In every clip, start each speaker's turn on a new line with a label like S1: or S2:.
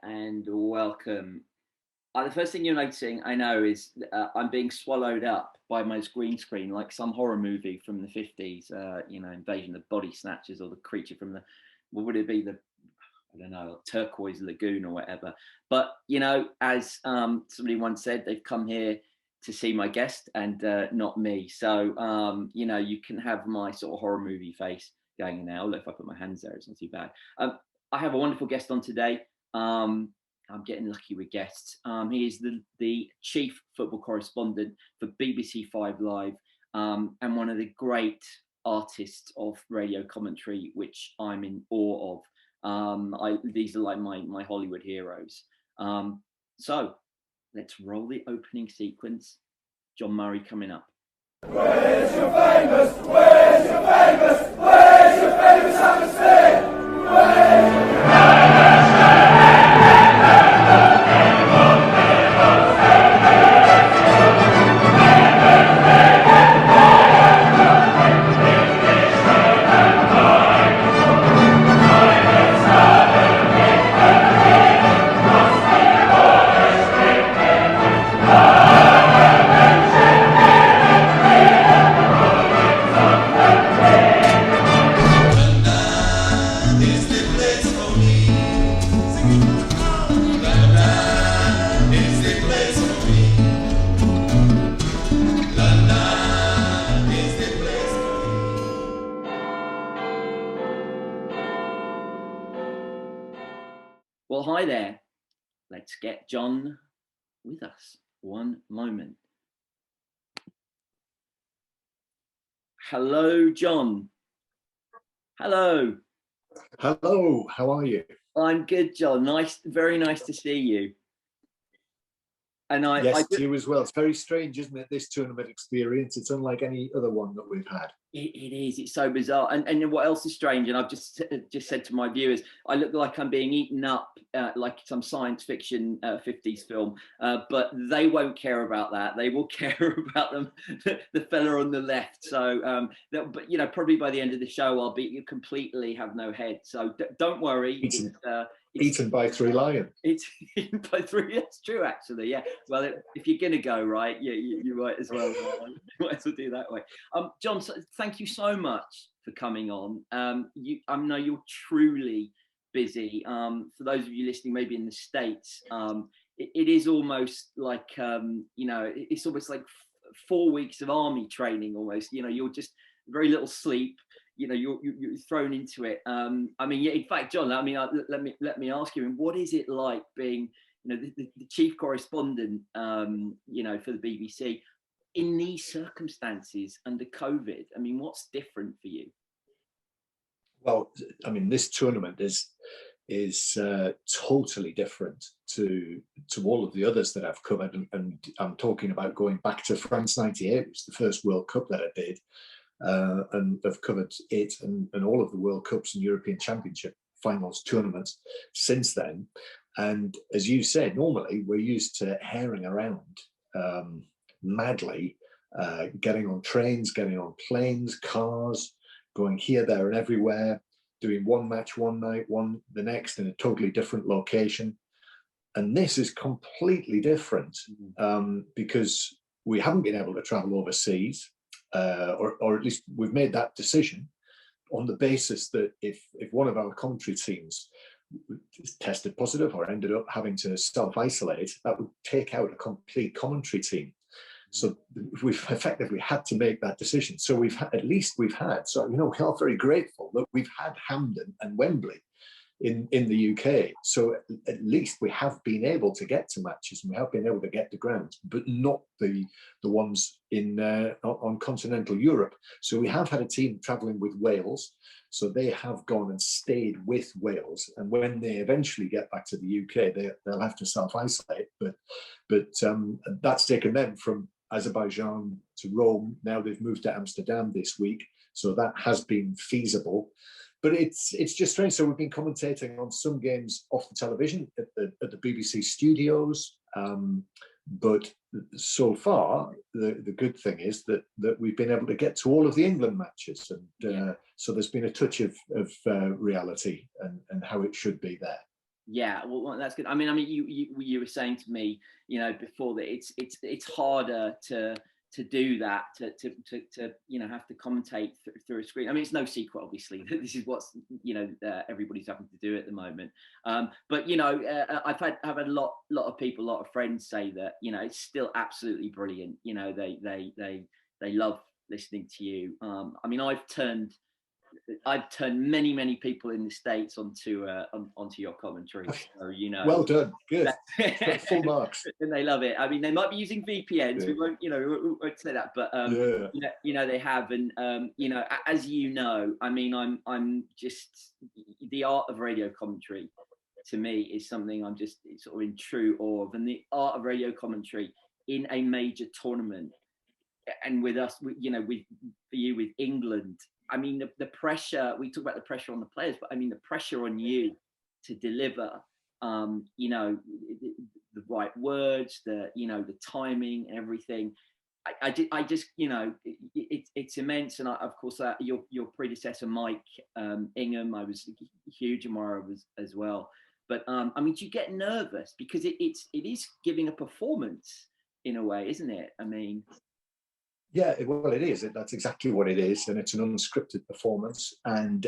S1: and welcome. The first thing you're noticing, I know, is I'm being swallowed up by my green screen like some horror movie from the 50s, Invasion of the Body Snatchers, or the creature from the, what would it be, the, I don't know, Turquoise Lagoon or whatever. But, as somebody once said, they've come here to see my guest and not me. So, you can have my sort of horror movie face going now. Look, if I put my hands there, it's not too bad. I have a wonderful guest on today. I'm getting lucky with guests. He is the Chief Football Correspondent for BBC 5 Live, and one of the great artists of radio commentary, which I'm in awe of. These are like my Hollywood heroes. So let's roll the opening sequence. John Murray coming up.
S2: Where's your famous? Where's your famous? Where's your famous atmosphere? Where's your
S1: Well, hi there. Let's get John with us. One moment. Hello, John. Hello.
S3: Hello, how are you?
S1: I'm good, John. Very nice to see you. And
S3: Yes, you as well. It's very strange, isn't it, this tournament experience? It's unlike any other one that we've had.
S1: It is. It's so bizarre. And what else is strange? And I've just said to my viewers, I look like I'm being eaten up like some science fiction 50s film. But they won't care about that. They will care about the fella on the left. So, but probably by the end of the show, I'll be completely have no head. So don't worry.
S3: Eaten by 3 lions.
S1: It's eaten by 3. That's true, actually. Yeah. Well, if you're gonna go right, yeah, you might as well. You might as well do that way. John, thank you so much for coming on. I know you're truly busy. For those of you listening, maybe in the States, it is almost like it's almost like 4 weeks of army training. Almost, you're just very little sleep. You're thrown into it. In fact, John, let me ask you, what is it like being, the chief correspondent, for the BBC in these circumstances under COVID? What's different for you?
S3: Well, this tournament is totally different to all of the others that I've covered, and I'm talking about going back to France '98, which was the first World Cup that I did. And I've covered it and all of the World Cups and European Championship finals tournaments since then. And as you said, normally we're used to herring around madly, getting on trains, getting on planes, cars, going here, there, and everywhere, doing one match one night, the next in a totally different location. And this is completely different because we haven't been able to travel overseas. Or at least we've made that decision on the basis that if one of our commentary teams tested positive or ended up having to self-isolate, that would take out a complete commentary team. So we've effectively had to make that decision. So we've had, we are very grateful that we've had Hampden and Wembley in the UK. So at least we have been able to get to matches and we have been able to get to grounds, but not the ones on continental Europe. So we have had a team traveling with Wales. So they have gone and stayed with Wales. And when they eventually get back to the UK, they'll have to self-isolate. But that's taken them from Azerbaijan to Rome. Now they've moved to Amsterdam this week. So that has been feasible. But it's just strange. So we've been commentating on some games off the television at the BBC studios. But so far, the good thing is that we've been able to get to all of the England matches. And so there's been a touch of reality and how it should be there.
S1: Yeah, well, that's good. I mean, you were saying to me, before that it's harder to do that, to have to commentate through a screen. I mean, it's no secret, obviously, that this is what's everybody's having to do at the moment. But I've had a lot of people, a lot of friends say that it's still absolutely brilliant. They love listening to you. I mean, I've turned many people in the States onto your commentary. So,
S3: Well done, good. Full marks.
S1: And they love it. I mean, they might be using VPNs.
S3: Yeah.
S1: We won't say that, but they have. And as I mean, I'm just, the art of radio commentary to me is something I'm just sort of in true awe of, and the art of radio commentary in a major tournament, and with us, with England. I mean, the pressure, we talk about the pressure on the players, but I mean, the pressure on you to deliver, the right words, the timing and everything. I just, it's immense. And of course, your predecessor, Mike Ingham, I was a huge admirer of as well. But I mean, do you get nervous? Because it is giving a performance in a way, isn't it? I mean...
S3: Yeah, well, it is. That's exactly what it is, and it's an unscripted performance. And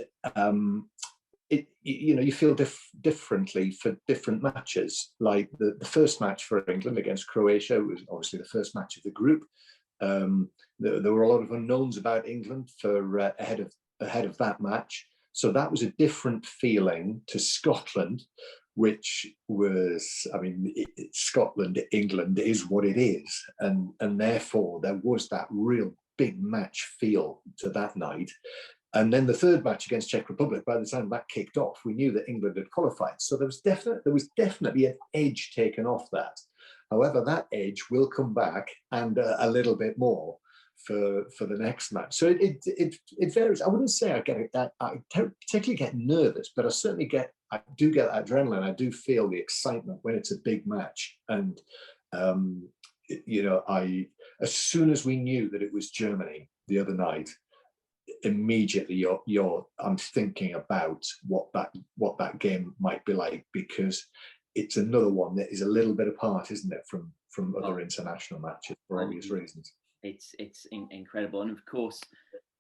S3: you feel differently for different matches. Like the first match for England against Croatia was obviously the first match of the group. There were a lot of unknowns about England for ahead of that match, so that was a different feeling to Scotland, which was, I mean, Scotland, England is what it is. And therefore there was that real big match feel to that night. And then the third match against Czech Republic, by the time that kicked off, we knew that England had qualified. So there was definitely an edge taken off that. However, that edge will come back, and a little bit more for the next match. So it varies. I wouldn't say I particularly get nervous, but I do get that adrenaline. I do feel the excitement when it's a big match. And as soon as we knew that it was Germany the other night, immediately I'm thinking about what that game might be like, because it's another one that is a little bit apart, isn't it, from other international matches for obvious reasons.
S1: It's incredible. And of course,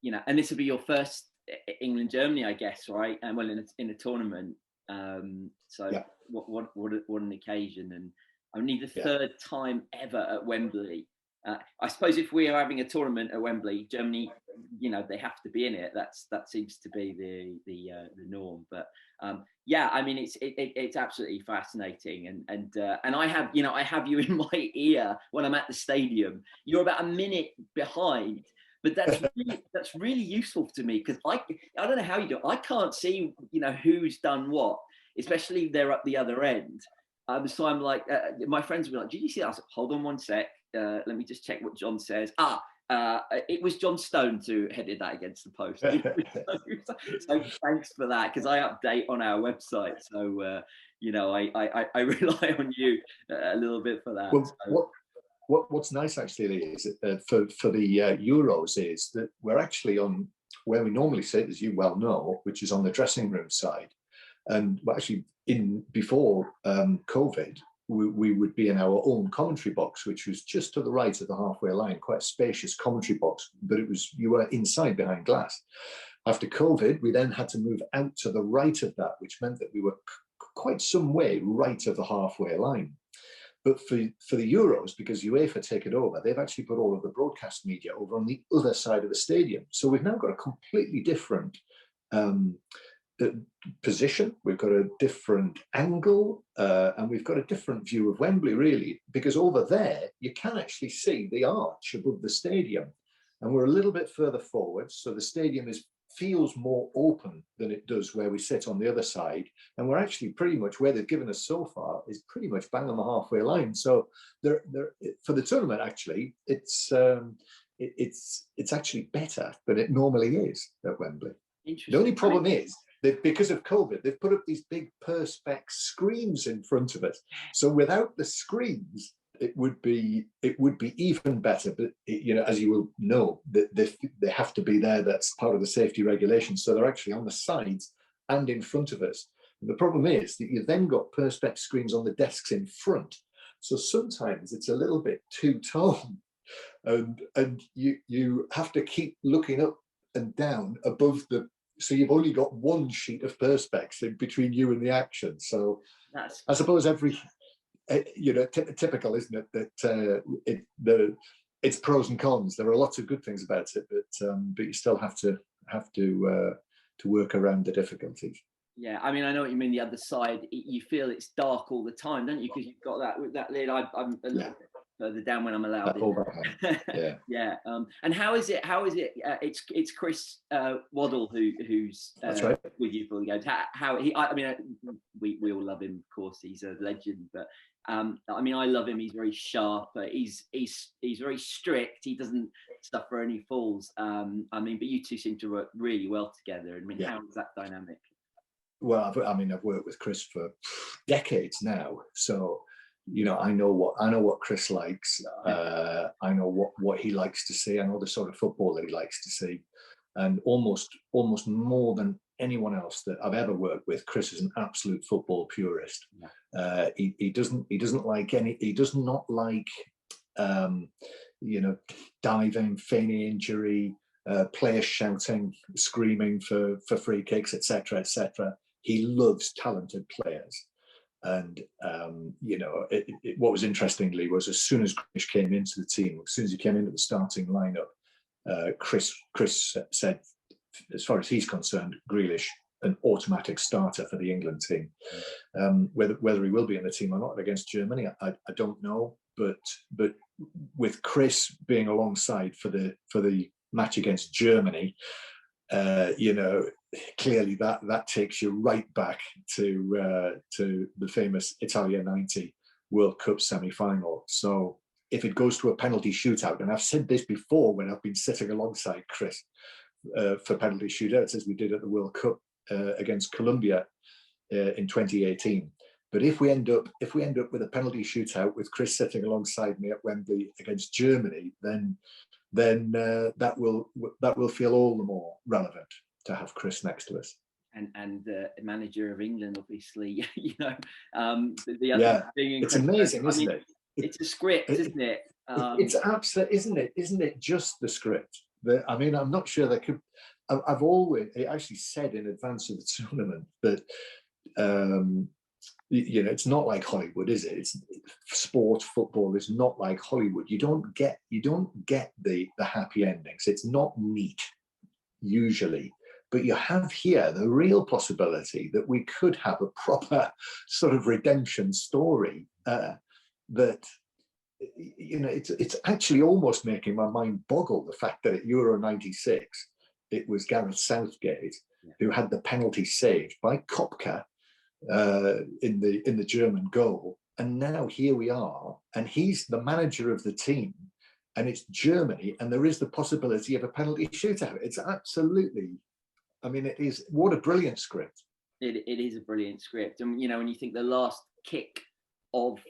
S1: and this will be your first England-Germany, I guess, right? And well, in a tournament. So yeah. What an occasion. And only the third time ever at Wembley. I suppose if we are having a tournament at Wembley, Germany, they have to be in it. That seems to be the norm. But I mean, it's absolutely fascinating. And I have you in my ear when I'm at the stadium. You're about a minute behind, but that's really useful to me, because I don't know how you do it. I can't see who's done what, especially if they're at the other end. So I'm like, my friends will be like, "Did you see that?" I was like, "Hold on one sec. Let me just check what John says." It was John Stones who headed that against the post. So thanks for that, because I update on our website. So I rely on you a little bit for that.
S3: Well,
S1: so.
S3: What's nice actually is for the Euros is that we're actually on where we normally sit, as you well know, which is on the dressing room side. And actually, before COVID, we would be in our own commentary box, which was just to the right of the halfway line, quite a spacious commentary box, but you were inside behind glass. After COVID, we then had to move out to the right of that, which meant that we were quite some way right of the halfway line. But for the Euros, because UEFA take it over, they've actually put all of the broadcast media over on the other side of the stadium. So we've now got a completely different position. We've got a different angle, and we've got a different view of Wembley, really, because over there, you can actually see the arch above the stadium. And we're a little bit further forward, so the stadium feels more open than it does where we sit on the other side. And we're actually pretty much, where they've given us so far is pretty much bang on the halfway line. So for the tournament, actually, it's actually better than it normally is at Wembley. The only problem is that because of COVID, they've put up these big perspex screens in front of us. So without the screens, it would be even better. But as you will know, they have to be there. That's part of the safety regulations. So they're actually on the sides and in front of us. And the problem is that you've then got perspex screens on the desks in front. So sometimes it's a little bit too tall, and you have to keep looking up and down above the. So you've only got one sheet of perspex in between you and the action. So I suppose typical, isn't it? That it's pros and cons. There are lots of good things about it, but you still have to work around the difficulties.
S1: Yeah, I mean, I know what you mean. The other side, you feel it's dark all the time, don't you? Because you've got that lid. I'm a little bit further down when I'm allowed.
S3: Yeah.
S1: Yeah. And how is it? It's Chris Waddle who's
S3: That's right.
S1: with you for the games. We all love him, of course. He's a legend, but I mean, I love him. He's very sharp. He's very strict. He doesn't suffer any falls. I mean, but you two seem to work really well together. I mean, how is that dynamic?
S3: Well, I've worked with Chris for decades now, so I know what Chris likes. I know what he likes to see. I know the sort of football that he likes to see, and almost more than anyone else that I've ever worked with, Chris is an absolute football purist. He does not like diving, feigning injury, players shouting, screaming for free kicks, etc., etc. He loves talented players. And, what was interestingly was as soon as Grealish came into the team, as soon as he came into the starting lineup, Chris said, as far as he's concerned, Grealish, an automatic starter for the England team. Whether he will be in the team or not against Germany, I don't know. But with Chris being alongside for the match against Germany, clearly that takes you right back to the famous Italia 90 World Cup semi-final. So if it goes to a penalty shootout, and I've said this before when I've been sitting alongside Chris for penalty shootouts, as we did at the World Cup against Colombia in 2018. But if we end up with a penalty shootout with Chris sitting alongside me at Wembley against Germany, then that will feel all the more relevant to have Chris next to us.
S1: And the manager of England, obviously, the other thing.
S3: It's amazing, isn't it?
S1: It's a script, isn't it?
S3: It's absolute, isn't it? Isn't it just the script? I mean, I'm not sure there could. I've always actually said in advance of the tournament that it's not like Hollywood, is it? It's sport, football is not like Hollywood. You don't get the happy endings. It's not neat usually, but you have here the real possibility that we could have a proper sort of redemption story that. It's actually almost making my mind boggle, the fact that at Euro 96 it was Gareth Southgate who had the penalty saved by Kopka in the German goal, and now here we are, and he's the manager of the team, and it's Germany, and there is the possibility of a penalty shootout. It's absolutely, I mean, it is, what a brilliant script.
S1: It is a brilliant script, and when you think the last kick of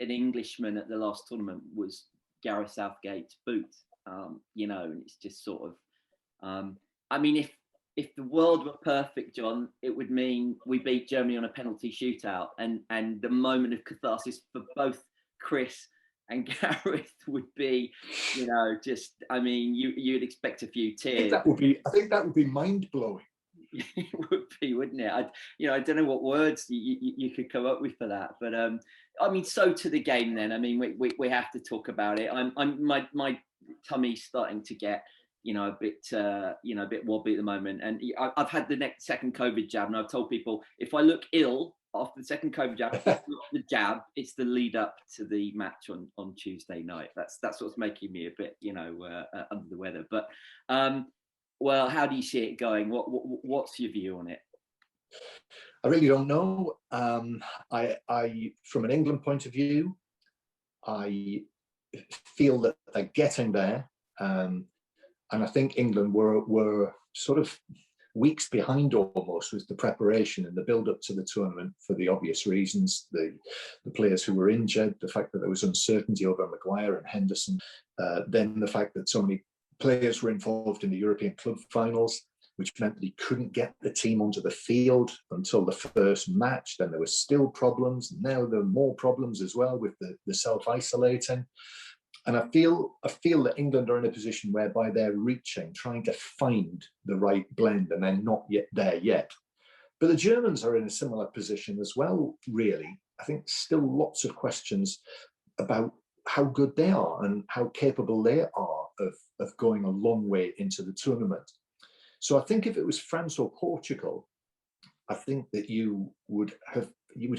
S1: an Englishman at the last tournament was Gareth Southgate's boot, and it's just sort of, I mean, if the world were perfect, John, it would mean we beat Germany on a penalty shootout, and the moment of catharsis for both Chris and Gareth would be, just, I mean, you'd expect a few tears.
S3: I think that would be mind blowing.
S1: It would be, wouldn't it? I don't know what words you could come up with for that, but I mean, so to the game then. I mean, we have to talk about it. My tummy's starting to get a bit wobbly at the moment, and I've had the second COVID jab, and I've told people if I look ill after the second COVID jab, the jab, it's the lead up to the match on Tuesday night. That's what's making me a bit under the weather, but. Well, how do you see it going? What's your view on it?
S3: I really don't know. I from an England point of view, I feel that they're getting there, and I think England were sort of weeks behind almost with the preparation and the build-up to the tournament for the obvious reasons: the players who were injured, the fact that there was uncertainty over Maguire and Henderson, then the fact that so many players were involved in the European club finals. which meant that he couldn't get the team onto the field until the first match. Then there were still problems. Now there are more problems as well with the self-isolating. And I feel that England are in a position whereby they're trying to find the right blend, and they're not yet there yet. But the Germans are in a similar position as well, really. I think still lots of questions about how good they are and how capable they are of going a long way into the tournament. So I think if it was France or Portugal, I think that you would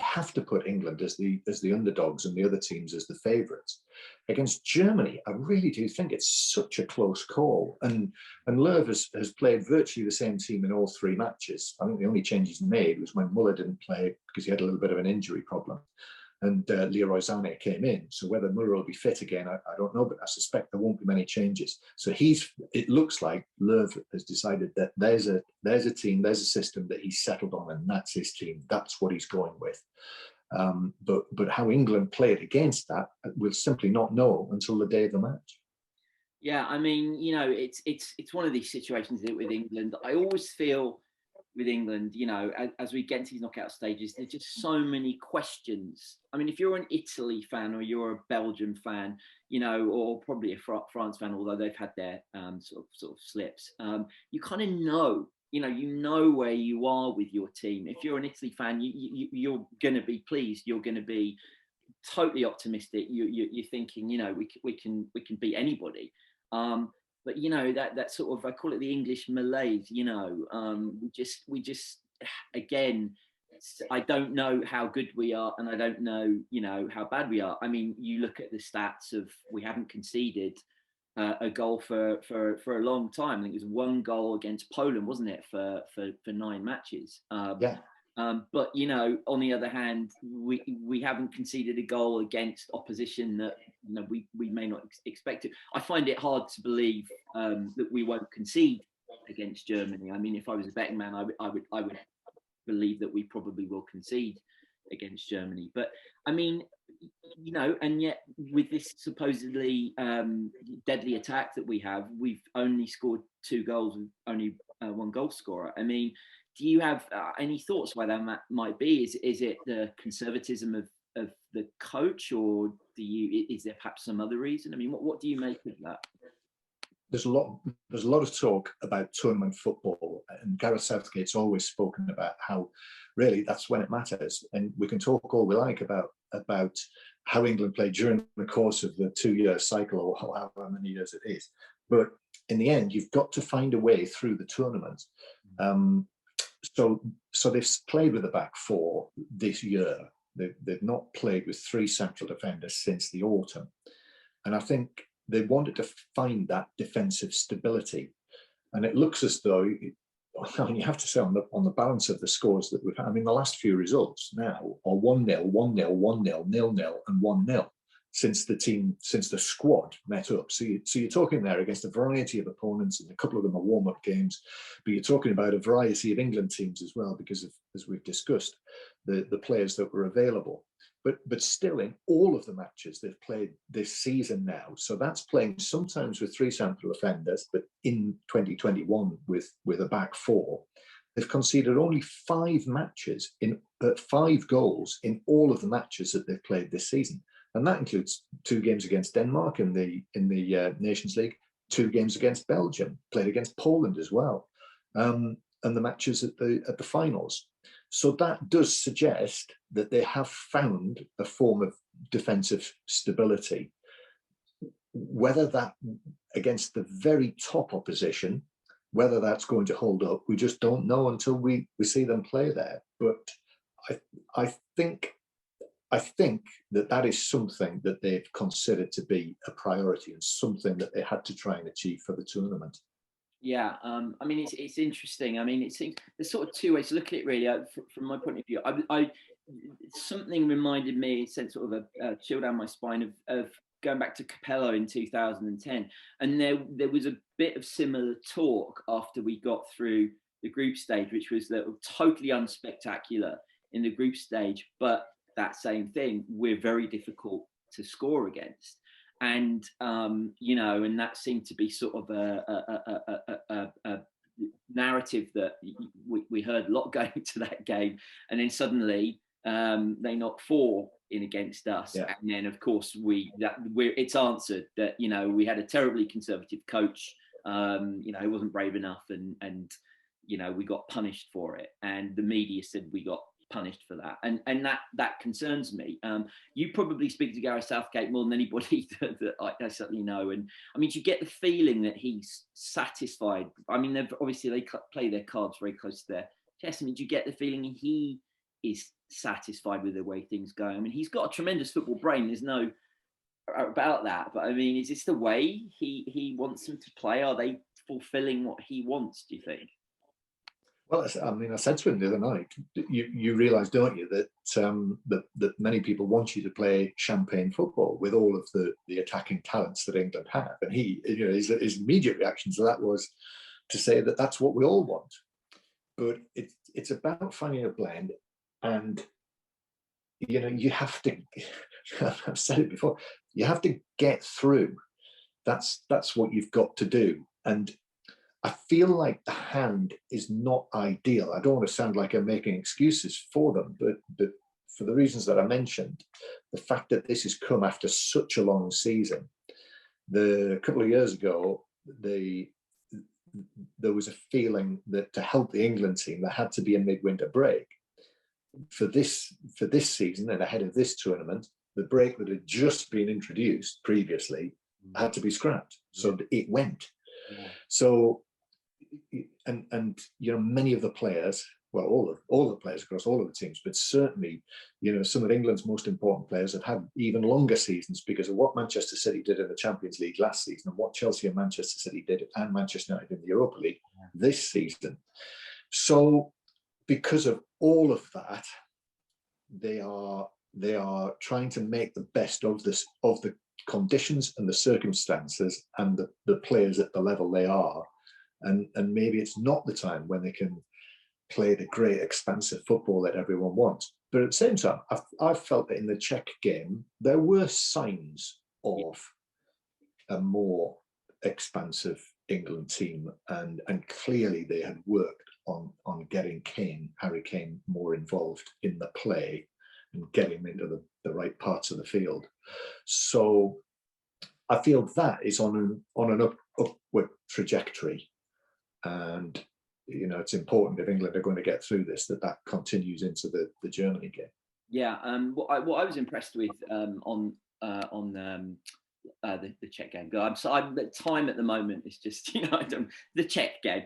S3: have to put England as the underdogs and the other teams as the favourites. Against Germany, I really do think it's such a close call. And Löw has played virtually the same team in all three matches. I think the only change he's made was when Muller didn't play because he had a little bit of an injury problem. And Leroy Sané came in. So whether Muller will be fit again, I don't know, but I suspect there won't be many changes. So it looks like Löw has decided that there's a team, there's a system that he's settled on, and that's his team. That's what he's going with. But how England played against that, we'll simply not know until the day of the match.
S1: Yeah, I mean, it's one of these situations with England. I always feel with England, as we get into these knockout stages, there's just so many questions. I mean, if you're an Italy fan or you're a Belgium fan, or probably a France fan, although they've had their sort of slips, you kind of know, you know where you are with your team. If you're an Italy fan, you're going to be pleased. You're going to be totally optimistic. You're thinking, we can beat anybody. But that sort of, I call it the English malaise. We just again, I don't know how good we are, and I don't know how bad we are. I mean, you look at the stats of we haven't conceded a goal for a long time. I think it was one goal against Poland, wasn't it, for 9 matches?
S3: Yeah.
S1: But on the other hand, we haven't conceded a goal against opposition that we may not expect to. I find it hard to believe that we won't concede against Germany. I mean, if I was a betting man, I would believe that we probably will concede against Germany. But I mean, and yet with this supposedly deadly attack that we have, we've only scored 2 goals and only 1 goal scorer. I mean, do you have any thoughts why that might be? Is it the conservatism of the coach, or is there perhaps some other reason? I mean, what do you make of that?
S3: There's a lot of talk about tournament football, and Gareth Southgate's always spoken about how really that's when it matters. And we can talk all we like about how England played during the course of the 2-year cycle, or however many years it is. But in the end, you've got to find a way through the tournament. So they've played with a back 4 this year. They've not played with 3 central defenders since the autumn. And I think they wanted to find that defensive stability. And it looks as though, you have to say on the balance of the scores that we've had, I mean, the last few results now are 1-0, 1-0, 1-0, 0-0, and 1-0 since the squad met up. So you're talking there against a variety of opponents, and a couple of them are warm-up games, but you're talking about a variety of England teams as well, because of, as we've discussed, the players that were available. But still, in all of the matches they've played this season now, so that's playing sometimes with 3 central defenders, but in 2021 with a back 4, they've conceded only 5 goals in all of the matches that they've played this season. And that includes 2 games against Denmark in the Nations League, 2 games against Belgium, played against Poland as well, and the matches at the finals. So that does suggest that they have found a form of defensive stability. Whether that against the very top opposition, whether that's going to hold up, we just don't know until we see them play there. But I think that is something that they've considered to be a priority and something that they had to try and achieve for the tournament.
S1: Yeah, I mean, it's interesting. I mean, it seems there's sort of 2 ways to look at it, really. From my point of view, something reminded me, sent sort of a chill down my spine of going back to Capello in 2010, and there was a bit of similar talk after we got through the group stage, which was that totally unspectacular in the group stage, but that same thing, we're very difficult to score against. And and that seemed to be sort of a narrative that we heard a lot going to that game, and then suddenly they knocked 4 in against us,
S3: Yeah.
S1: and then of course it's answered that, you know, we had a terribly conservative coach, you know, who wasn't brave enough, and you know, we got punished for it, and the media said we got punished for that, and that concerns me. You probably speak to Gareth Southgate more than anybody that I certainly know, and I mean, do you get the feeling that he's satisfied? I mean, obviously they play their cards very close to their chest. I mean, do you get the feeling he is satisfied with the way things go? I mean, he's got a tremendous football brain, there's no about that, but I mean, is this the way he wants them to play? Are they fulfilling what he wants, do you think?
S3: Well, I mean, I said to him the other night, you realise, don't you, that many people want you to play champagne football with all of the attacking talents that England have. And he, you know, his immediate reaction to that was to say that that's what we all want. But it's about finding a blend, and, you know, you have to, I've said it before, you have to get through. That's what you've got to do. And I feel like the hand is not ideal. I don't want to sound like I'm making excuses for them, but for the reasons that I mentioned, the fact that this has come after such a long season. A couple of years ago, there was a feeling that to help the England team, there had to be a midwinter break. For this season and ahead of this tournament, the break that had just been introduced previously had to be scrapped. So it went. Yeah. So, and you know, many of the players, well, all the players across all of the teams, but certainly, you know, some of England's most important players have had even longer seasons because of what Manchester City did in the Champions League last season and what Chelsea and Manchester City did, and Manchester United in the Europa League this season. So because of all of that, they are trying to make the best of this, of the conditions and the circumstances and the players at the level they are. And maybe it's not the time when they can play the great expansive football that everyone wants. But at the same time, I've felt that in the Czech game, there were signs of a more expansive England team. And clearly they had worked on getting Harry Kane more involved in the play and getting him into the right parts of the field. So I feel that is on an upward trajectory. And, you know, it's important if England are going to get through this, that continues into the Germany game. Yeah,
S1: what I was impressed with on the Czech game. I'm the time at the moment is just, you know, the Czech game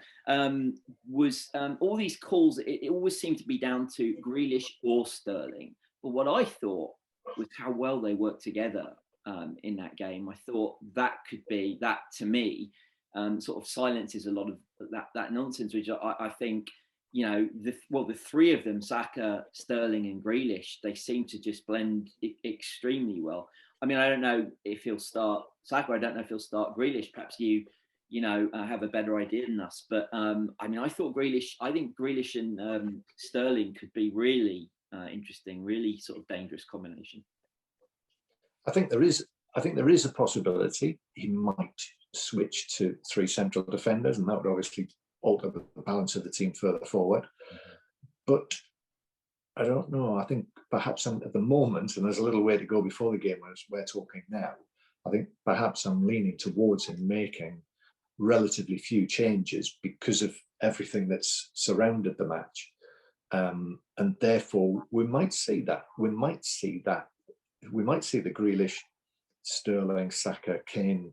S1: was all these calls. It always seemed to be down to Grealish or Sterling. But what I thought was how well they worked together in that game. I thought that could be, that to me sort of silences a lot of that nonsense, which I think, you know, the three of them, Saka, Sterling and Grealish, they seem to just blend extremely well. I mean, I don't know if he'll start Saka. I don't know if he'll start Grealish. Perhaps you have a better idea than us. But I mean, I think Grealish and Sterling could be really interesting, really sort of dangerous combination.
S3: I think there is a possibility he might switch to 3 central defenders, and that would obviously alter the balance of the team further forward. But I don't know. I think perhaps at the moment, and there's a little way to go before the game as we're talking now, I think perhaps I'm leaning towards him making relatively few changes because of everything that's surrounded the match. And therefore, we might see the Grealish, Sterling, Saka, Kane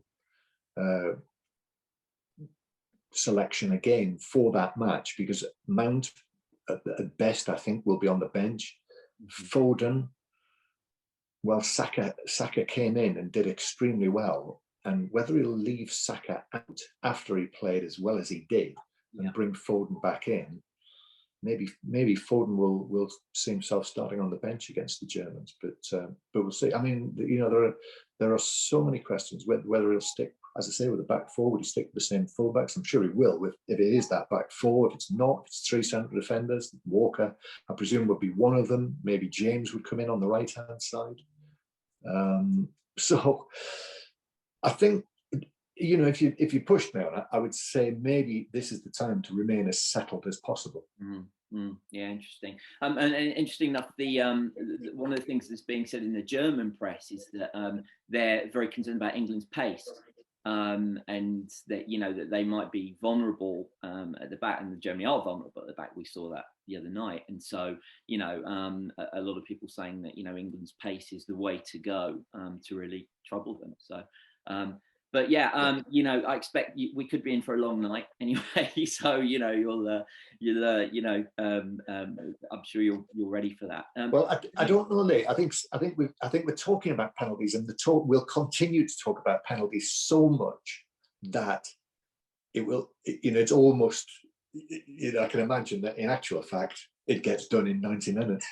S3: selection again for that match, because Mount at best I think will be on the bench. Foden, well, Saka came in and did extremely well, and whether he'll leave Saka out after he played as well as he did and bring Foden back in, maybe Foden will see himself starting on the bench against the Germans, but we'll see. I mean, you know, there are so many questions whether he'll stick, as I say, with the back four. Would he stick with the same fullbacks? I'm sure he will. If it is that back four, if it's not, if it's 3 central defenders, Walker, I presume, would be one of them. Maybe James would come in on the right hand side. So I think you know, if you pushed me on it, I would say maybe this is the time to remain as settled as possible.
S1: Yeah, interesting. And interesting enough, one of the things that's being said in the German press is that they're very concerned about England's pace, and that, you know, that they might be vulnerable at the back, and Germany are vulnerable at the back. We saw that the other night, and so, you know, a lot of people saying that, you know, England's pace is the way to go to really trouble them. So. But yeah, you know, I expect we could be in for a long night anyway. So, you know, you'll you know, I'm sure you're ready for that.
S3: Well, I don't know, Lee. I think we're talking about penalties, and we'll continue to talk about penalties so much that it will, you know, it's almost, you know, I can imagine that in actual fact it gets done in 90 minutes.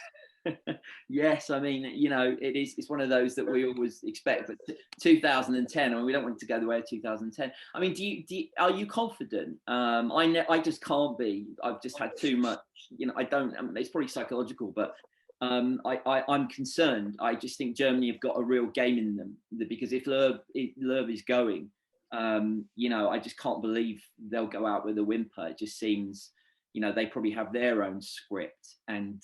S1: Yes, I mean, you know, it's one of those that we always expect, but 2010, I mean, we don't want it to go the way of 2010. I mean, are you confident? I just can't be. I've just had too much, you know. I mean, it's probably psychological, but I'm concerned. I just think Germany have got a real game in them, because if Löw is going, you know, I just can't believe they'll go out with a whimper. It just seems, you know, they probably have their own script, and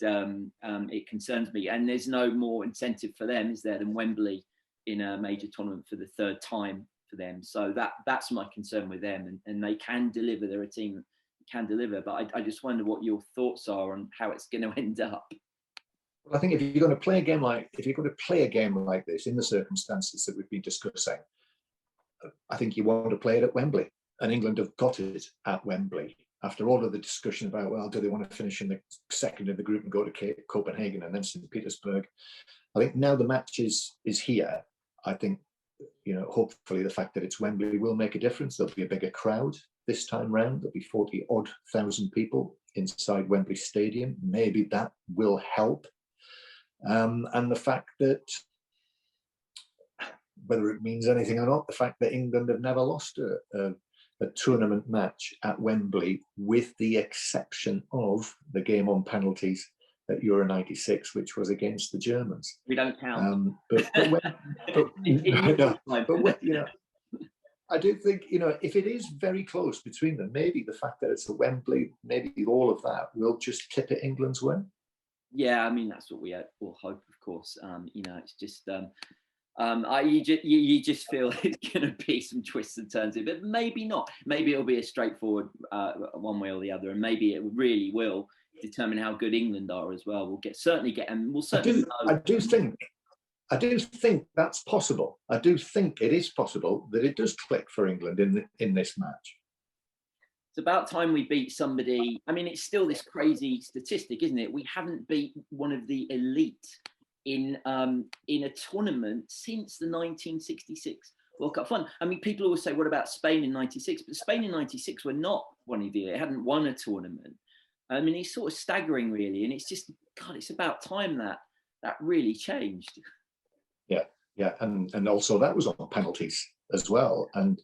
S1: it concerns me. And there's no more incentive for them, is there, than Wembley in a major tournament for the third time for them. So that's my concern with them, and they can deliver. They're a team that can deliver, but I just wonder what your thoughts are on how it's going to end up.
S3: Well, I think if you're going to play a game like this in the circumstances that we've been discussing, I think you want to play it at Wembley, and England have got it at Wembley. After all of the discussion about, well, do they want to finish in the second of the group and go to Copenhagen and then St. Petersburg? I think now the match is here. I think, you know, hopefully the fact that it's Wembley will make a difference. There'll be a bigger crowd this time round. There'll be 40-odd thousand people inside Wembley Stadium. Maybe that will help. And the fact that, whether it means anything or not, the fact that England have never lost a tournament match at Wembley, with the exception of the game on penalties at Euro '96, which was against the Germans.
S1: We don't count.
S3: You know, I do think, you know, if it is very close between them, maybe the fact that it's at Wembley, maybe all of that will just tip it England's way.
S1: Yeah, I mean, that's what we all hope, of course. You know, it's just. You just feel it's going to be some twists and turns, but maybe not. Maybe it'll be a straightforward one way or the other, and maybe it really will determine how good England are as well. We'll certainly get, and we'll certainly.
S3: I do think that's possible. I do think it is possible that it does click for England in this match.
S1: It's about time we beat somebody. I mean, it's still this crazy statistic, isn't it? We haven't beat one of the elite in a tournament since the 1966 World Cup final. I mean, people always say, what about Spain in '96? But Spain in '96 were not one of the, it hadn't won a tournament. I mean, it's sort of staggering, really. And it's just, God, it's about time that really changed.
S3: Yeah. And also that was on penalties as well. And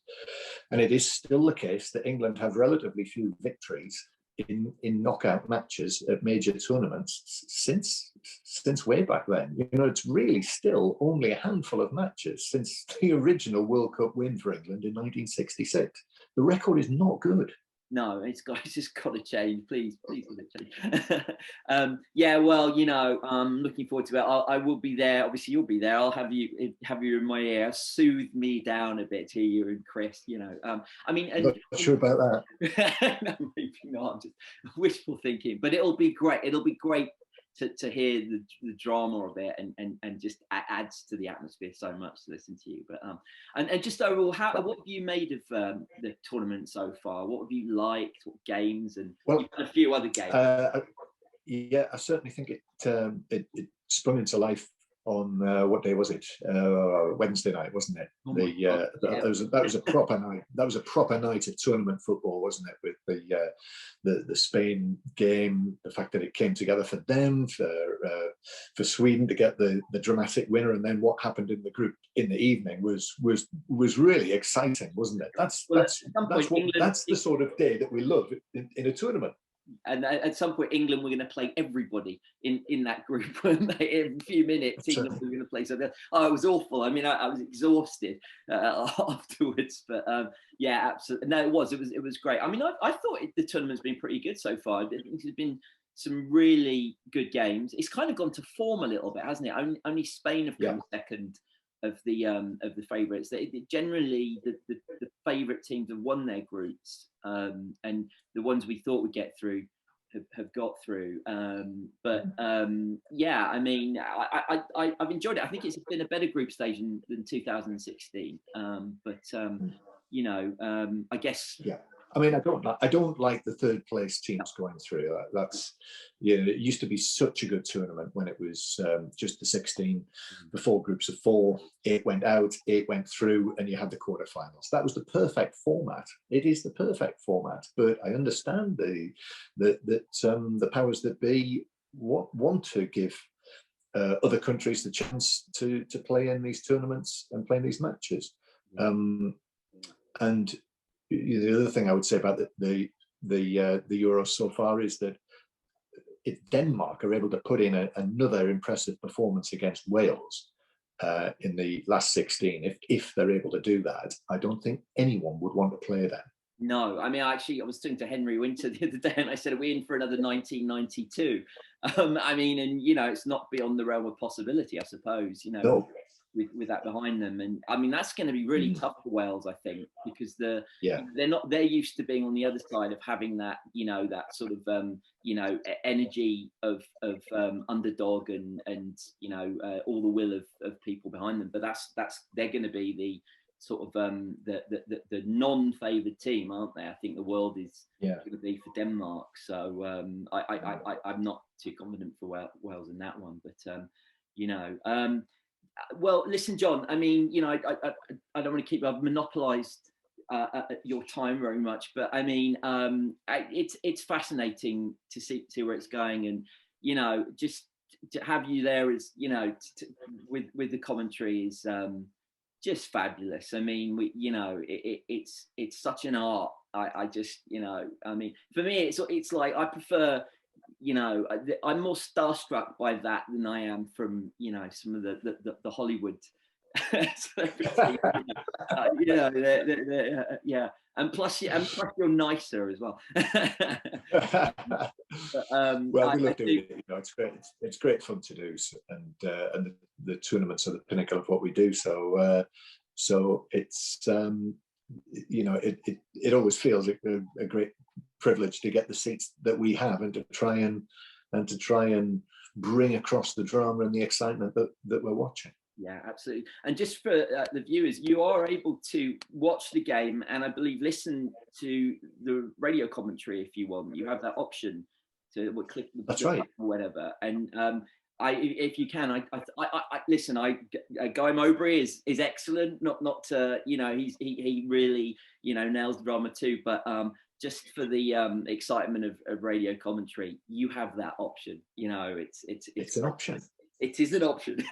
S3: it is still the case that England have relatively few victories in knockout matches at major tournaments since way back then. You know, it's really still only a handful of matches since the original World Cup win for England in 1966. The record is not good.
S1: No, it's just got to change. Please let it change. Yeah, well, you know, I'm looking forward to it. I will be there. Obviously, you'll be there. I'll have you in my ear, soothe me down a bit here, you and Chris. You know, I mean,
S3: I'm not sure about that.
S1: No, maybe not. I'm just wishful thinking, but it'll be great. It'll be great to hear the drama of it, and just adds to the atmosphere so much to listen to you. But and just overall, what have you made of the tournament so far? What have you liked? What games? And you've had a few other games.
S3: Yeah, I certainly think it sprung into life on what day was it? Wednesday night, wasn't it? That was a proper night. That was a proper night of tournament football, wasn't it? With the Spain game, the fact that it came together for them, for Sweden to get the dramatic winner, and then what happened in the group in the evening was really exciting, wasn't it? That's the sort of day that we love in a tournament.
S1: and at some point England were going to play everybody in that group, weren't they? In a few minutes England were going to play something else. Oh, it was awful. I mean, I was exhausted afterwards, but yeah, absolutely. No, it was great. I mean, I thought the tournament's been pretty good so far. I think there's been some really good games. It's kind of gone to form a little bit, hasn't it? Only Spain have come second of the favourites. Generally, the favourite teams have won their groups, and the ones we thought would get through have got through. Yeah, I mean, I've enjoyed it. I think it's been a better group stage than 2016. You know, I guess.
S3: Yeah. I mean, I don't like the third place teams going through. That's, you know, it used to be such a good tournament when it was just the 16, the 4 groups of 4, 8 went out, 8 went through, and you had the quarterfinals. That was the perfect format. It is the perfect format. But I understand the powers that be want to give other countries the chance to play in these tournaments and play in these matches. And the other thing I would say about the Euros so far is that if Denmark are able to put in another impressive performance against Wales in the last 16, if they're able to do that, I don't think anyone would want to play them.
S1: No, I mean, I was talking to Henry Winter the other day, and I said, "Are we in for another 1992?" I mean, and you know, it's not beyond the realm of possibility, I suppose. You know.
S3: No.
S1: With that behind them, and I mean that's going to be really tough for Wales, I think, because they're used to being on the other side of having that, you know, that sort of you know, energy of underdog and you know, all the will of people behind them. But that's they're going to be the sort of the non-favoured team, aren't they? I think the world is going to be for Denmark, so I'm not too confident for Wales in that one, but you know. Well, listen, John, I mean, you know, I don't want to keep, I've monopolised your time very much, but I mean, it's fascinating to see where it's going, and, you know, just to have you there is, you know, with the commentary is just fabulous. I mean, you know, it's such an art. I just, you know, I mean, for me, it's like, I prefer, you know, I'm more starstruck by that than I am from, you know, some of the Hollywood celebrities. You know, yeah, and plus you're nicer as well. But,
S3: well, we love doing it. You know, it's great. It's great fun to do, and the tournaments are the pinnacle of what we do. So it's you know, it always feels like a great privilege to get the seats that we have and to try and bring across the drama and the excitement that we're watching.
S1: Yeah, absolutely. And just for the viewers, you are able to watch the game and I believe listen to the radio commentary if you want. You have that option to click the
S3: That's right,
S1: or whatever. And if you can, I listen. Guy Mowbray is excellent. Not you know, he really, you know, nails the drama too. But just for the excitement of radio commentary, you have that option. You know, it's
S3: an option.
S1: It is an option.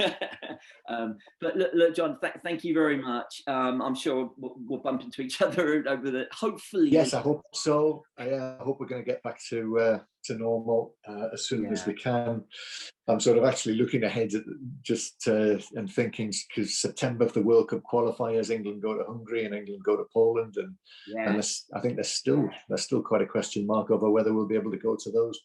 S1: But look, John, thank you very much. I'm sure we'll bump into each other over the, hopefully.
S3: Yes, I hope so. I hope we're going to get back to normal as soon as we can. I'm sort of actually looking ahead at just and thinking, because September for the World Cup qualifiers, England go to Hungary and England go to Poland, and I think there's still quite a question mark over whether we'll be able to go to those,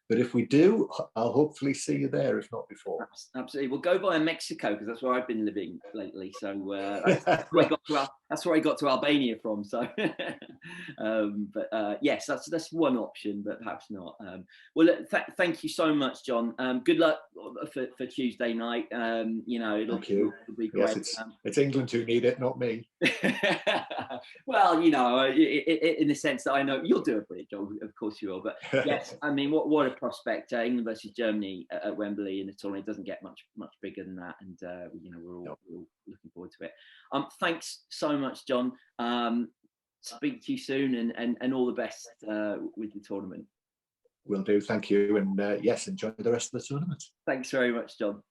S3: but if we do, I'll hopefully see you there, if not before.
S1: Absolutely. We'll go via Mexico, because that's where I've been living lately. So that's where I got to Albania from. So, but yes, that's one option, but perhaps not. Well, thank you so much, John. Good luck for Tuesday night. You know, it'll be great.
S3: Yes, it's England who need it, not me.
S1: Well, you know, in the sense that I know you'll do a brilliant job, of course you will. But yes, I mean, what a prospect! England versus Germany at Wembley in the tournament. It doesn't get much bigger than that, and you know, we're all looking forward to it. Thanks so much, John. Speak to you soon, and all the best with the tournament.
S3: Will do. Thank you, and yes, enjoy the rest of the tournament.
S1: Thanks very much, John.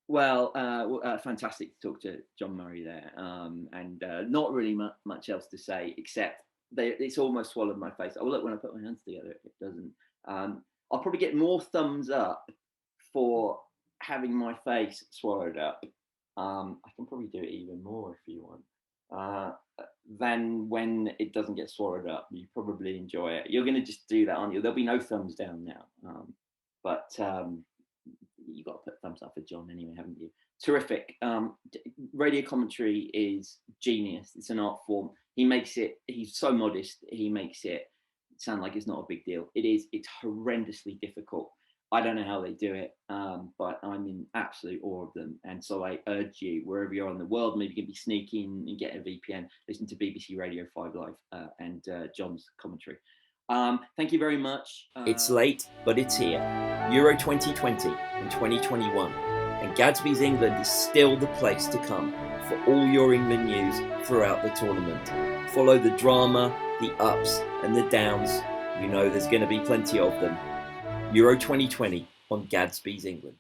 S1: Well, fantastic to talk to John Murray there, and not really much else to say except it's almost swallowed my face. Oh, look, when I put my hands together, it doesn't. I'll probably get more thumbs up for having my face swallowed up. I can probably do it even more if you want. Than when it doesn't get swallowed up. You probably enjoy it. You're going to just do that, aren't you? There'll be no thumbs down now. But you've got to put thumbs up for John anyway, haven't you? Terrific. Radio commentary is genius. It's an art form. He's so modest, he makes it sound like it's not a big deal. It's horrendously difficult. I don't know how they do it, but I'm in absolute awe of them. And so I urge you, wherever you are in the world, maybe you can be sneaking and get a VPN, listen to BBC Radio 5 Live and John's commentary. Thank you very much.
S4: It's late, but it's here. Euro 2020 and 2021. And Gadsby's England is still the place to come for all your England news throughout the tournament. Follow the drama, the ups and the downs. You know there's going to be plenty of them. Euro 2020 on Gadsby's England.